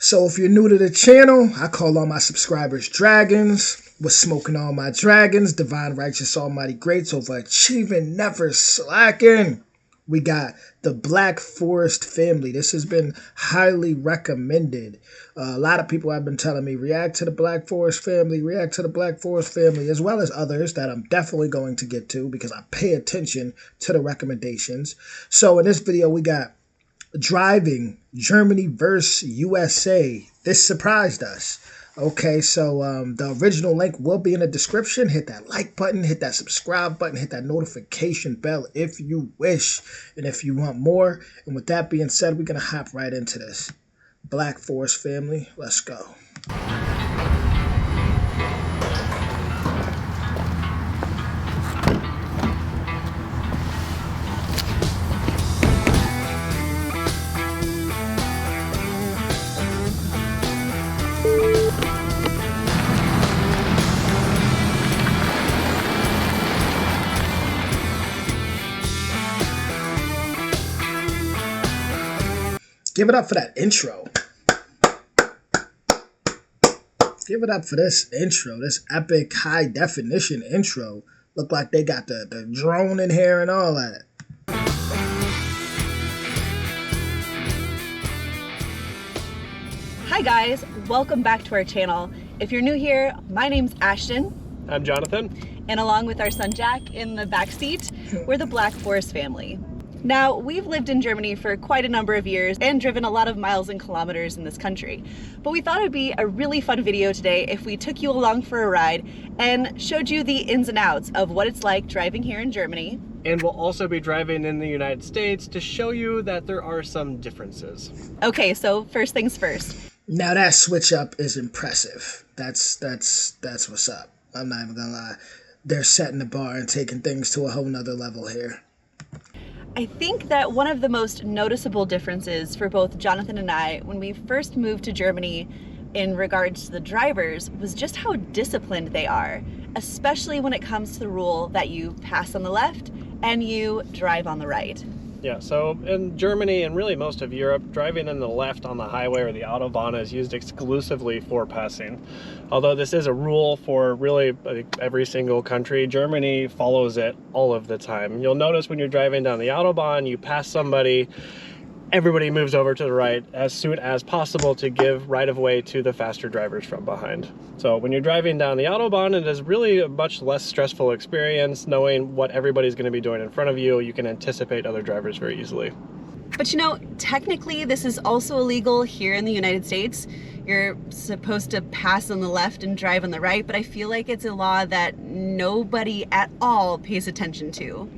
So if you're new to the channel, I call all my subscribers dragons. Was smoking all my dragons, divine, righteous, almighty, greats, overachieving, never slacking. We got the Black Forest family. This has been highly recommended. A lot of people have been telling me, react to the Black Forest family, react to the Black Forest family, as well as others that I'm definitely going to get to because I pay attention to the recommendations. So in this video, we got driving Germany versus USA. This surprised us. Okay, so the original link will be in the description. Hit that like button, hit that subscribe button, hit that notification bell if you wish, and if you want more. And with that being said, we're going to hop right into this. Black Forest family, let's go. Give it up for that intro. Give it up for this intro, this epic high definition intro. Look like they got the drone in here and all that. Hi guys, welcome back to our channel. If you're new here, my name's Ashton. I'm Jonathan. And along with our son Jack in the back seat, we're the Black Forest family. Now, we've lived in Germany for quite a number of years and driven a lot of miles and kilometers in this country. But we thought it'd be a really fun video today if we took you along for a ride and showed you the ins and outs of what it's like driving here in Germany. And we'll also be driving in the United States to show you that there are some differences. Okay, so first things first. Now that switch up is impressive. That's what's up. I'm not even gonna lie. They're setting the bar and taking things to a whole nother level here. I think that one of the most noticeable differences for both Jonathan and I when we first moved to Germany in regards to the drivers was just how disciplined they are, especially when it comes to the rule that you pass on the left and you drive on the right. Yeah, so in Germany and really most of Europe, driving in the left on the highway or the Autobahn is used exclusively for passing. Although this is a rule for really every single country, Germany follows it all of the time. You'll notice when you're driving down the Autobahn, you pass somebody, everybody moves over to the right as soon as possible to give right of way to the faster drivers from behind. So when you're driving down the Autobahn, it is really a much less stressful experience knowing what everybody's going to be doing in front of you. You can anticipate other drivers very easily. But you know, technically this is also illegal here in the United States. You're supposed to pass on the left and drive on the right, but I feel like it's a law that nobody at all pays attention to.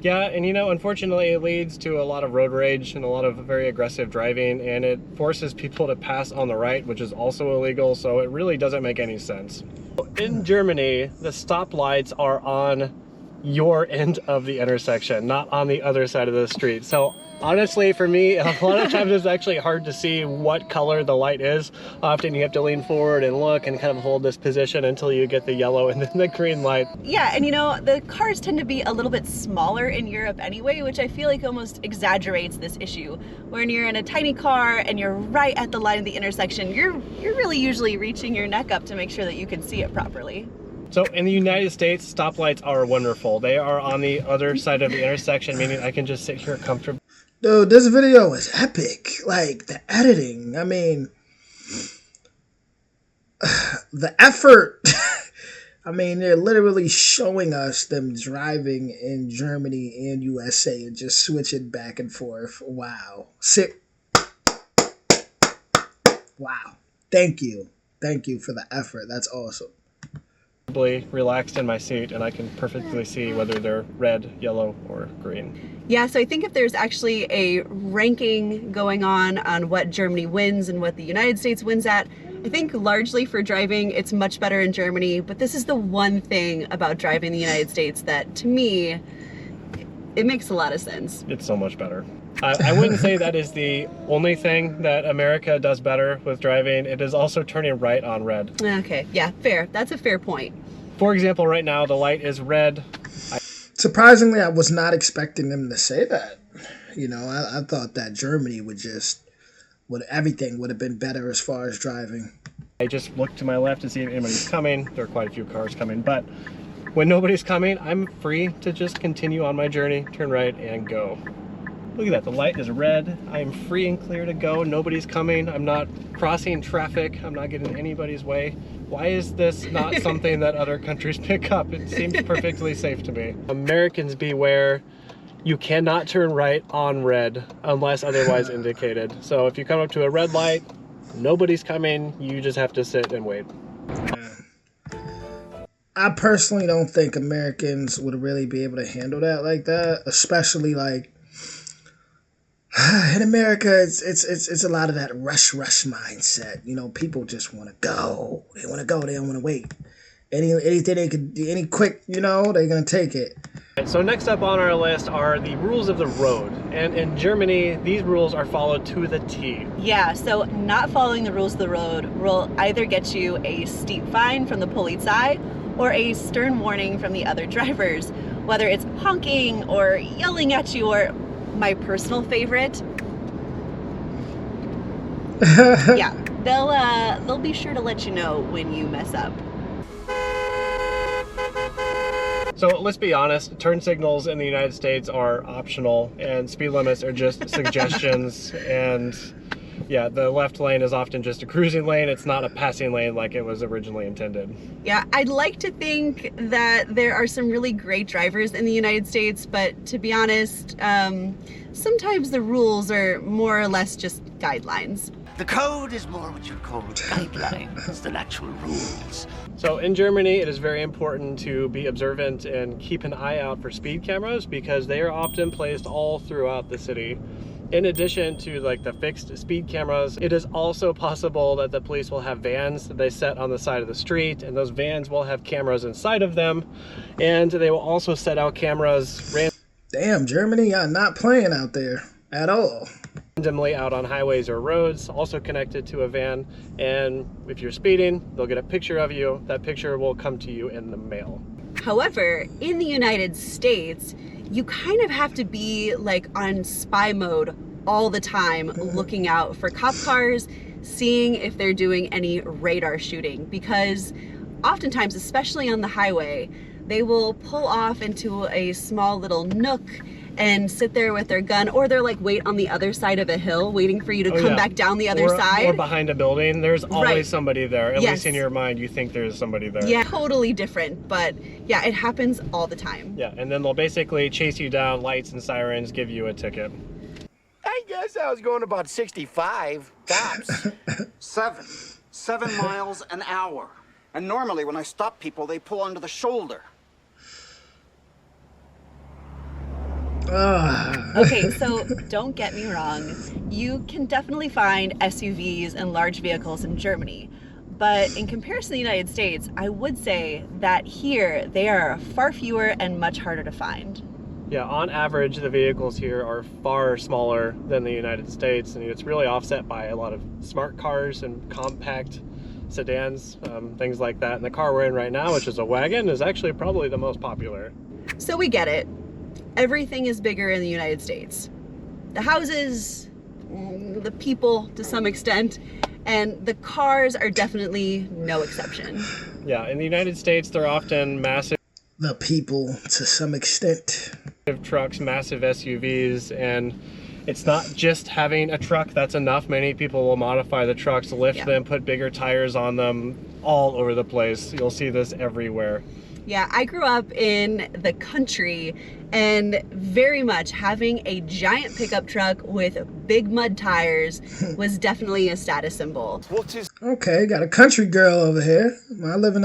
Yeah, and you know, unfortunately it leads to a lot of road rage and a lot of very aggressive driving, and it forces people to pass on the right, which is also illegal, so it really doesn't make any sense. In Germany, the stoplights are on your end of the intersection, not on the other side of the street. So honestly, for me, a lot of times it's actually hard to see what color the light is. Often you have to lean forward and look and kind of hold this position until you get the yellow and then the green light. Yeah, and you know, the cars tend to be a little bit smaller in Europe anyway, which I feel like almost exaggerates this issue. When you're in a tiny car and you're right at the line of the intersection, you're really usually reaching your neck up to make sure that you can see it properly. So in the United States, stoplights are wonderful. They are on the other side of the intersection, meaning I can just sit here comfortably. Dude, this video is epic. Like, the editing, I mean, the effort. I mean, they're literally showing us them driving in Germany and USA and just switching back and forth. Wow. Sick. Wow. Thank you. Thank you for the effort. That's awesome. Relaxed in my seat, and I can perfectly see whether they're red, yellow, or green. Yeah, so I think if there's actually a ranking going on what Germany wins and what the United States wins at, I think largely for driving, it's much better in Germany, but this is the one thing about driving in the United States that, to me, it makes a lot of sense. It's so much better. I wouldn't say that is the only thing that America does better with driving. It is also turning right on red. Okay, yeah, fair. That's a fair point. For example, right now the light is red. Surprisingly, I was not expecting them to say that. You know, I thought that Germany would just everything would have been better as far as driving. I just look to my left to see if anybody's coming. There are quite a few cars coming, but when nobody's coming, I'm free to just continue on my journey, turn right and go. Look at that, the light is red. I am free and clear to go. Nobody's coming. I'm not crossing traffic. I'm not getting in anybody's way. Why is this not something that other countries pick up? It seems perfectly safe to me. Americans beware. You cannot turn right on red unless otherwise indicated. So if you come up to a red light, nobody's coming, you just have to sit and wait. I personally don't think Americans would really be able to handle that like that, especially like in America. It's a lot of that rush mindset. You know, people just want to go. They want to go. They don't want to wait. Anything they could, any quick, you know, they're gonna take it. So next up on our list are the rules of the road. And in Germany, these rules are followed to the T. Yeah, so not following the rules of the road will either get you a steep fine from the Polizei or a stern warning from the other drivers, whether it's honking or yelling at you, or my personal favorite, yeah, they'll be sure to let you know when you mess up. So let's be honest, turn signals in the United States are optional and speed limits are just suggestions. And yeah, the left lane is often just a cruising lane. It's not a passing lane like it was originally intended. Yeah, I'd like to think that there are some really great drivers in the United States, but to be honest, sometimes the rules are more or less just guidelines. The code is more what you call guidelines than actual rules. So in Germany, it is very important to be observant and keep an eye out for speed cameras because they are often placed all throughout the city. In addition to like the fixed speed cameras, it is also possible that the police will have vans that they set on the side of the street, and those vans will have cameras inside of them, and they will also set out cameras Damn, Germany, y'all not playing out there at all. randomly out on highways or roads, also connected to a van, and if you're speeding, they'll get a picture of you. That picture will come to you in the mail. However, in the United States, you kind of have to be like on spy mode all the time, looking out for cop cars, seeing if they're doing any radar shooting, because oftentimes, especially on the highway, they will pull off into a small little nook and sit there with their gun, or they're like wait on the other side of a hill waiting for you to come back down the other side. Or behind a building. There's always somebody there. At Yes. least in your mind, you think there's somebody there. Yeah, totally different, but yeah, it happens all the time. Yeah, and then they'll basically chase you down, lights and sirens, give you a ticket. I guess I was going about 65 tops. 7 miles an hour. And normally when I stop people, they pull onto the shoulder. Okay, so don't get me wrong. You can definitely find SUVs and large vehicles in Germany. But in comparison to the United States, I would say that here they are far fewer and much harder to find. Yeah, on average, the vehicles here are far smaller than the United States, and it's really offset by a lot of smart cars and compact sedans, things like that. And the car we're in right now, which is a wagon, is actually probably the most popular. So we get it. Everything is bigger in the United States. The houses, the people to some extent, and the cars are definitely no exception. Yeah, in the United States, they're often massive The people to some extent. trucks, massive SUVs, and it's not just having a truck that's enough. Many people will modify the trucks, lift them, put bigger tires on them, all over the place. You'll see this everywhere. Yeah, I grew up in the country, and very much having a giant pickup truck with big mud tires was definitely a status symbol. Okay, got a country girl over here. I live in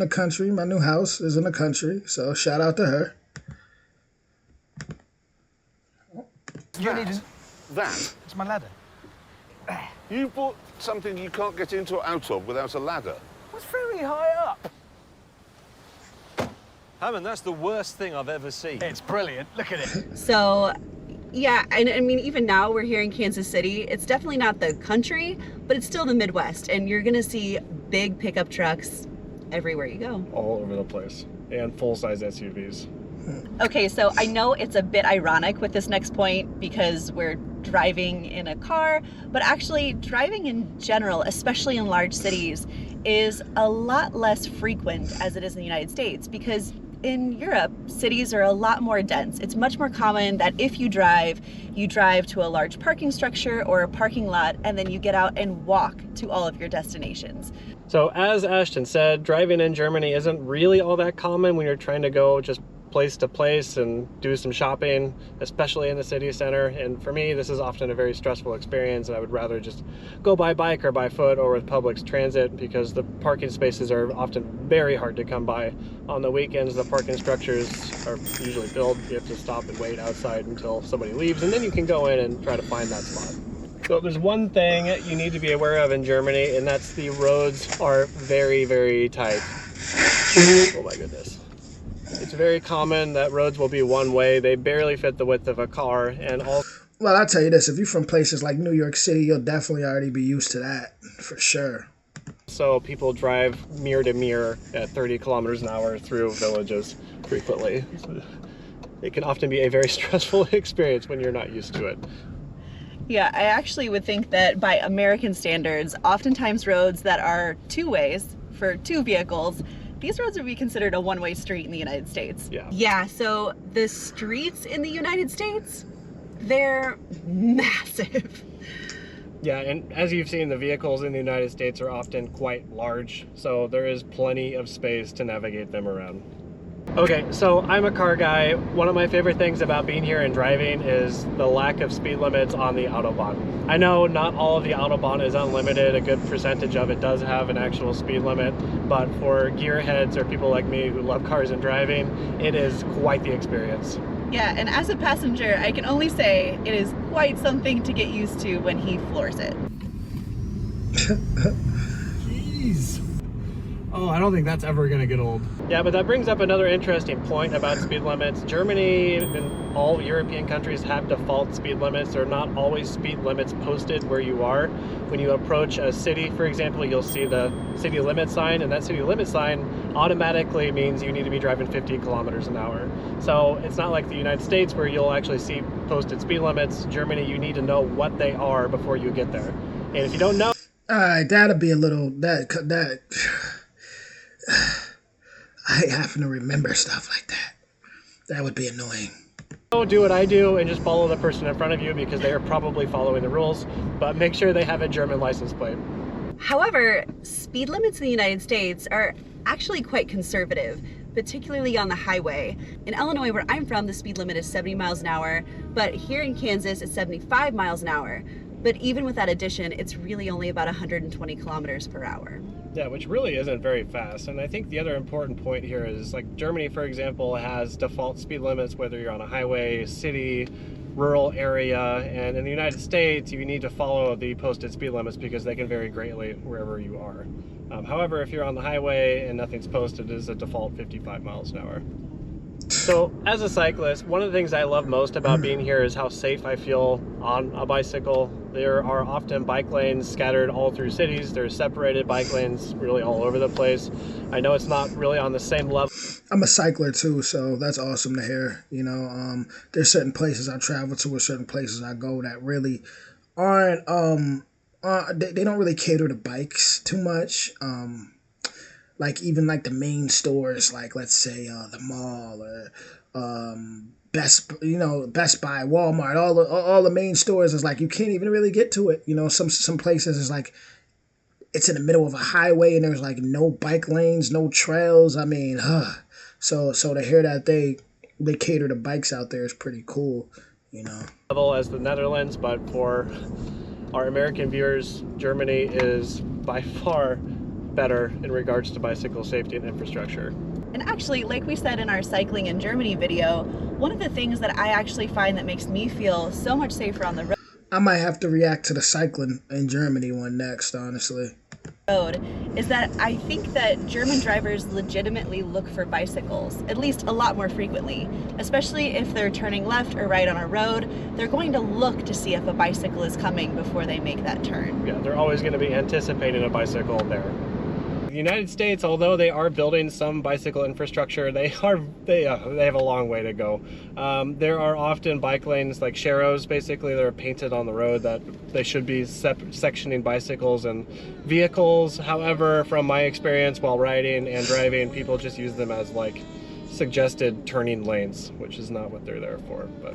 the country. My new house is in the country, so shout out to her. That? It's my ladder. You bought something you can't get into or out of without a ladder? It's very high up. Hammond, that's the worst thing I've ever seen. It's brilliant. Look at it. So, yeah, and I mean, even now we're here in Kansas City. It's definitely not the country, but it's still the Midwest, and you're gonna see big pickup trucks everywhere you go. All over the place. And full-size SUVs. Okay, so I know it's a bit ironic with this next point because we're driving in a car, but actually driving in general, especially in large cities, is a lot less frequent as it is in the United States, because in Europe, cities are a lot more dense. It's much more common that if you drive to a large parking structure or a parking lot, and then you get out and walk to all of your destinations. So as Ashton said, driving in Germany isn't really all that common when you're trying to go just place to place and do some shopping, especially in the city center. And for me, this is often a very stressful experience, and I would rather just go by bike or by foot or with public transit, because the parking spaces are often very hard to come by. On the weekends, the parking structures are usually filled. You have to stop and wait outside until somebody leaves, and then you can go in and try to find that spot. So there's one thing you need to be aware of in Germany, and that's the roads are very, very tight. Oh my goodness. It's very common that roads will be one way. They barely fit the width of a car, and all. Well, I'll tell you this, if you're from places like New York City, you'll definitely already be used to that, for sure. So people drive mirror to mirror at 30 kilometers an hour through villages frequently. It can often be a very stressful experience when you're not used to it. Yeah, I actually would think that by American standards, oftentimes roads that are two ways for two vehicles, these roads would be considered a one-way street in the United States. Yeah, so the streets in the United States, they're massive. Yeah, and as you've seen, the vehicles in the United States are often quite large, so there is plenty of space to navigate them around. Okay, so I'm a car guy. One of my favorite things about being here and driving is the lack of speed limits on the Autobahn. I know not all of the Autobahn is unlimited. A good percentage of it does have an actual speed limit, but for gearheads or people like me who love cars and driving, it is quite the experience. Yeah, and as a passenger, I can only say it is quite something to get used to when he floors it. Jeez. Oh, I don't think that's ever gonna get old. Yeah, but that brings up another interesting point about speed limits. Germany and all European countries have default speed limits. There are not always speed limits posted where you are. When you approach a city, for example, you'll see the city limit sign, and that city limit sign automatically means you need to be driving 50 kilometers an hour. So it's not like the United States where you'll actually see posted speed limits. Germany, you need to know what they are before you get there. And if you don't know... That'll be a little... I happen to remember stuff like that. That would be annoying. Don't do what I do and just follow the person in front of you, because they are probably following the rules, but make sure they have a German license plate. However, speed limits in the United States are actually quite conservative, particularly on the highway. In Illinois, where I'm from, the speed limit is 70 miles an hour, but here in Kansas, it's 75 miles an hour. But even with that addition, it's really only about 120 kilometers per hour. Yeah, which really isn't very fast. And I think the other important point here is, like, Germany, for example, has default speed limits whether you're on a highway, city, rural area, and in the United States you need to follow the posted speed limits because they can vary greatly wherever you are. However, if you're on the highway and nothing's posted, it is a default 55 miles an hour. So as a cyclist, one of the things I love most about being here is how safe I feel on a bicycle. There are often bike lanes scattered all through cities. There's separated bike lanes really all over the place. I know it's not really on the same level. I'm a cycler too, so that's awesome to hear. You know, there's certain places I travel to or certain places I go that really aren't, they don't really cater to bikes too much. Like even like the main stores, like let's say the mall or Best Buy, Walmart, all the main stores is like you can't even really get to it. You know, some places is like it's in the middle of a highway and there's like no bike lanes, no trails. I mean, so to hear that they cater to bikes out there is pretty cool. You know, level as the Netherlands, but for our American viewers, Germany is by far better in regards to bicycle safety and infrastructure. And actually, like we said in our Cycling in Germany video, one of the things that I actually find that makes me feel so much safer on the road, I might have to react to the Cycling in Germany one next, honestly, is that I think that German drivers legitimately look for bicycles, at least a lot more frequently. Especially if they're turning left or right on a road, they're going to look to see if a bicycle is coming before they make that turn. Yeah, they're always going to be anticipating a bicycle there. The United States, although they are building some bicycle infrastructure, they have a long way to go. There are often bike lanes, like sharrows, basically, that are painted on the road that they should be sectioning bicycles and vehicles. However, from my experience while riding and driving, people just use them as like suggested turning lanes, which is not what they're there for. But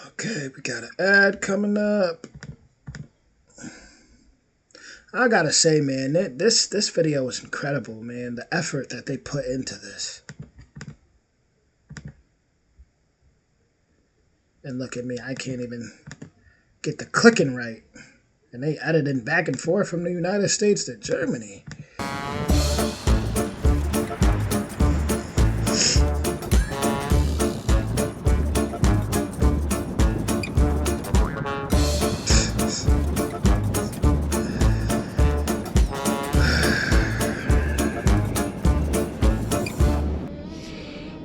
okay, we got an ad coming up. I gotta say, man, this video was incredible, man. The effort that they put into this. And look at me, I can't even get the clicking right. And they editing back and forth from the United States to Germany.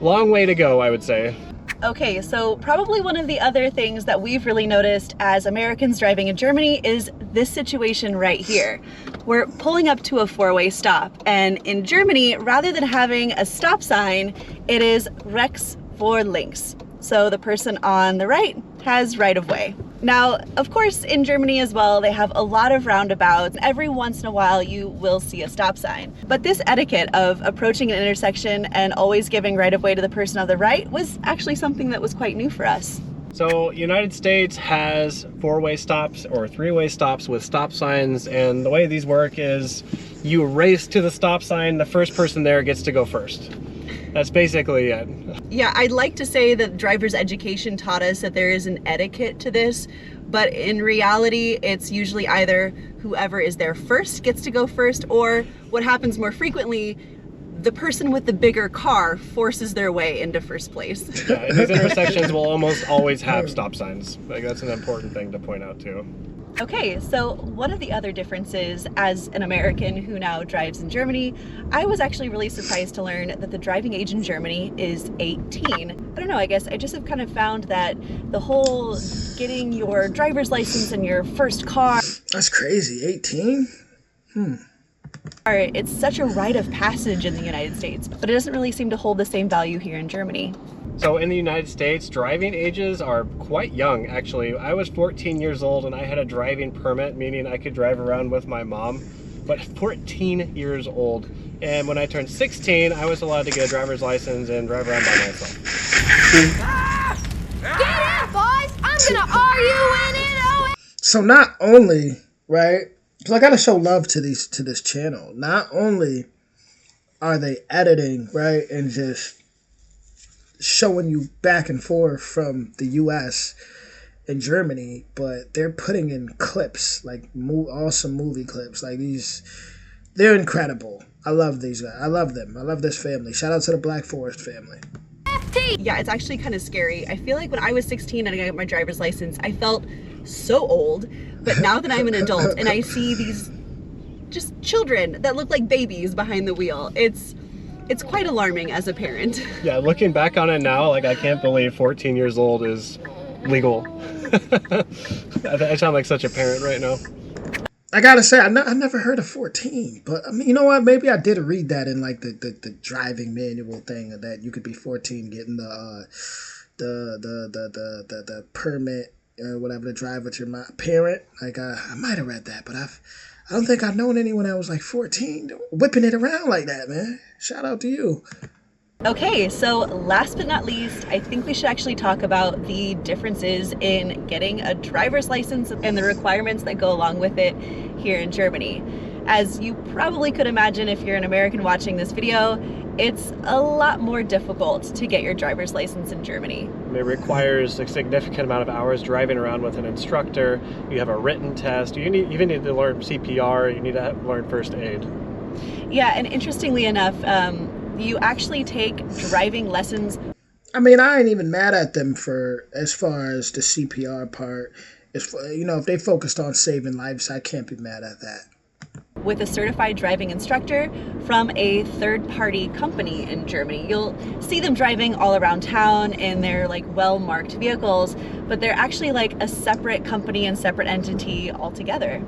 long way to go, I would say. Okay, so probably one of the other things that we've really noticed as Americans driving in Germany is this situation right here. We're pulling up to a four-way stop, and in Germany, rather than having a stop sign, it is rechts vor links. So the person on the right has right of way. Now, of course, in Germany as well, they have a lot of roundabouts. Every once in a while, you will see a stop sign. But this etiquette of approaching an intersection and always giving right of way to the person on the right was actually something that was quite new for us. So United States has four-way stops or three-way stops with stop signs, and the way these work is you race to the stop sign, the first person there gets to go first. That's basically it. Yeah, I'd like to say that driver's education taught us that there is an etiquette to this, but in reality, it's usually either whoever is there first gets to go first, or what happens more frequently, the person with the bigger car forces their way into first place. Yeah, and these intersections will almost always have stop signs. Like, that's an important thing to point out too. Okay, so one of the other differences as an American who now drives in Germany, I was actually really surprised to learn that the driving age in Germany is 18. I don't know, I guess I just have kind of found that the whole getting your driver's license and your first car... That's crazy, 18? It's such a rite of passage in the United States, but it doesn't really seem to hold the same value here in Germany. So in the United States, driving ages are quite young, actually. I was 14 years old and I had a driving permit, meaning I could drive around with my mom, but 14 years old. And when I turned 16, I was allowed to get a driver's license and drive around by myself. Get out, boys! I'm gonna argue So not only, right, because I gotta show love to this channel, not only are they editing, right, and just showing you back and forth from the US and Germany, but they're putting in clips, like awesome movie clips. Like these, they're incredible. I love these guys. I love them. I love this family. Shout out to the Black Forest family. Yeah, it's actually kind of scary. I feel like when I was 16 and I got my driver's license, I felt so old. But now that I'm an adult and I see these just children that look like babies behind the wheel, it's quite alarming as a parent. Yeah, looking back on it now, like, I can't believe 14 years old is legal. I sound like such a parent right now. I gotta say, I never heard of 14, but I mean, you know what? Maybe I did read that in like the driving manual thing, that you could be 14 getting the permit or whatever to drive with your parent. Like I might have read that, but I don't think I've known anyone that was like 14 whipping it around like that, man. Shout out to you. Okay, so last but not least, I think we should actually talk about the differences in getting a driver's license and the requirements that go along with it here in Germany. As you probably could imagine if you're an American watching this video, it's a lot more difficult to get your driver's license in Germany. It requires a significant amount of hours driving around with an instructor. You have a written test. You even need to learn CPR. You need to learn first aid. Yeah, and interestingly enough, you actually take driving lessons. I mean, I ain't even mad at them for as far as the CPR part. If they focused on saving lives, I can't be mad at that. With a certified driving instructor from a third-party company in Germany. You'll see them driving all around town in their like well-marked vehicles, but they're actually like a separate company and separate entity altogether.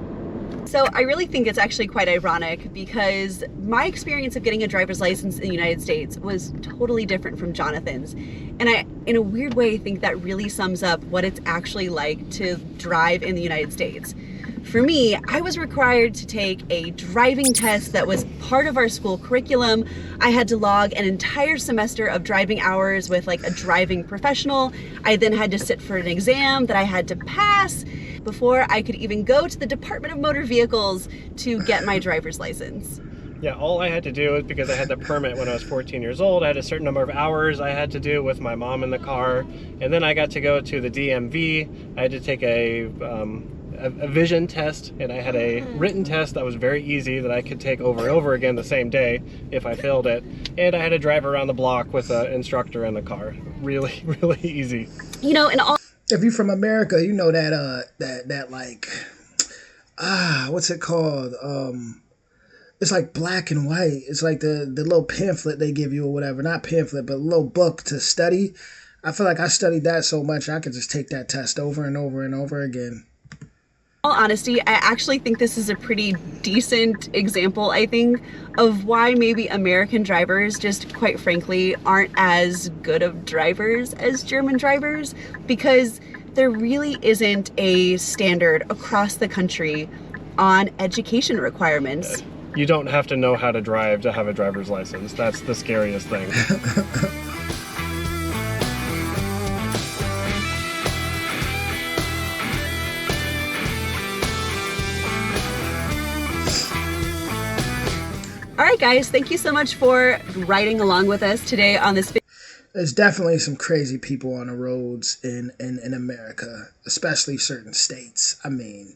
So I really think it's actually quite ironic because my experience of getting a driver's license in the United States was totally different from Jonathan's. And I, in a weird way, think that really sums up what it's actually like to drive in the United States. For me, I was required to take a driving test that was part of our school curriculum. I had to log an entire semester of driving hours with like a driving professional. I then had to sit for an exam that I had to pass before I could even go to the Department of Motor Vehicles to get my driver's license. Yeah, all I had to do was, because I had the permit when I was 14 years old, I had a certain number of hours I had to do with my mom in the car, and then I got to go to the DMV. I had to take a vision test, and I had a written test that was very easy that I could take over and over again the same day if I failed it, and I had to drive around the block with an instructor in the car. Really, really easy. You know, and all... If you're from America, you know that that like what's it called? It's like black and white. It's like the little pamphlet they give you or whatever. Not pamphlet, but a little book to study. I feel like I studied that so much I could just take that test over and over and over again. In all honesty, I actually think this is a pretty decent example, I think, of why maybe American drivers just quite frankly aren't as good of drivers as German drivers, because there really isn't a standard across the country on education requirements. You don't have to know how to drive to have a driver's license. That's the scariest thing. All right, guys, thank you so much for riding along with us today on this video. There's definitely some crazy people on the roads in America, especially certain states. I mean,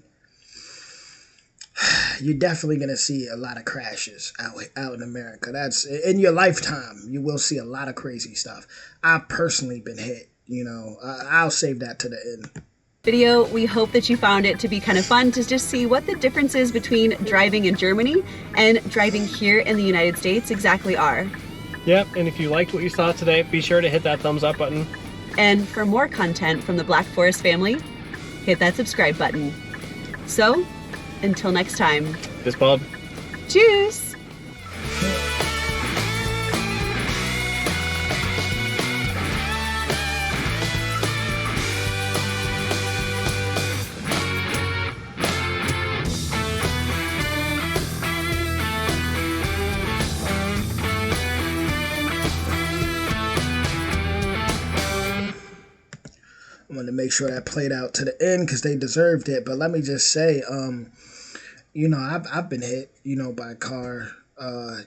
you're definitely going to see a lot of crashes out in America. That's in your lifetime. You will see a lot of crazy stuff. I've personally been hit, you know. I'll save that to the end. Video. We hope that you found it to be kind of fun to just see what the differences between driving in Germany and driving here in the United States exactly are. Yep, and if you liked what you saw today, be sure to hit that thumbs up button. And for more content from the Black Forest family, hit that subscribe button. So, until next time. Bis bald. Tschüss! I wanted to make sure that played out to the end because they deserved it. But let me just say, you know, I've been hit, you know, by a car,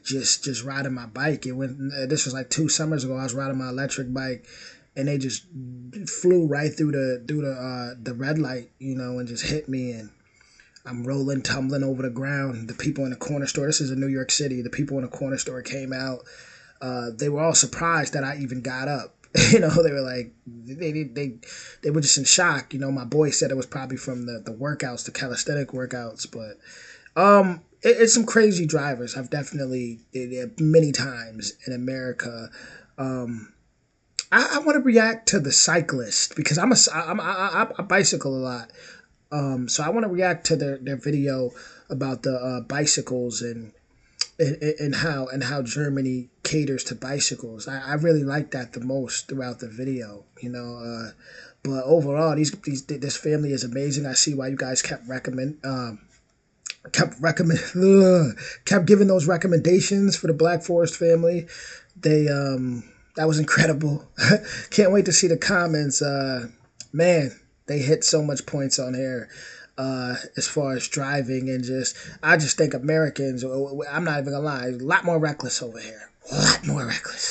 just riding my bike. It went. This was like 2 summers ago. I was riding my electric bike, and they just flew right through the red light, you know, and just hit me. And I'm rolling, tumbling over the ground. The people in the corner store. This is in New York City. The people in the corner store came out. They were all surprised that I even got up. You know, they were like, they were just in shock. You know, my boy said it was probably from the workouts, the calisthenic workouts. But it's some crazy drivers. I've definitely, many times in America. I want to react to the cyclist because I bicycle a lot. So I want to react to their video about the bicycles and how Germany caters to bicycles. I really like that the most throughout the video, you know. But overall, this family is amazing. I see why you guys kept giving those recommendations for the Black Forest family. They that was incredible. Can't wait to see the comments. Man, they hit so much points on here. As far as driving and I just think Americans, I'm not even gonna lie, a lot more reckless over here. A lot more reckless.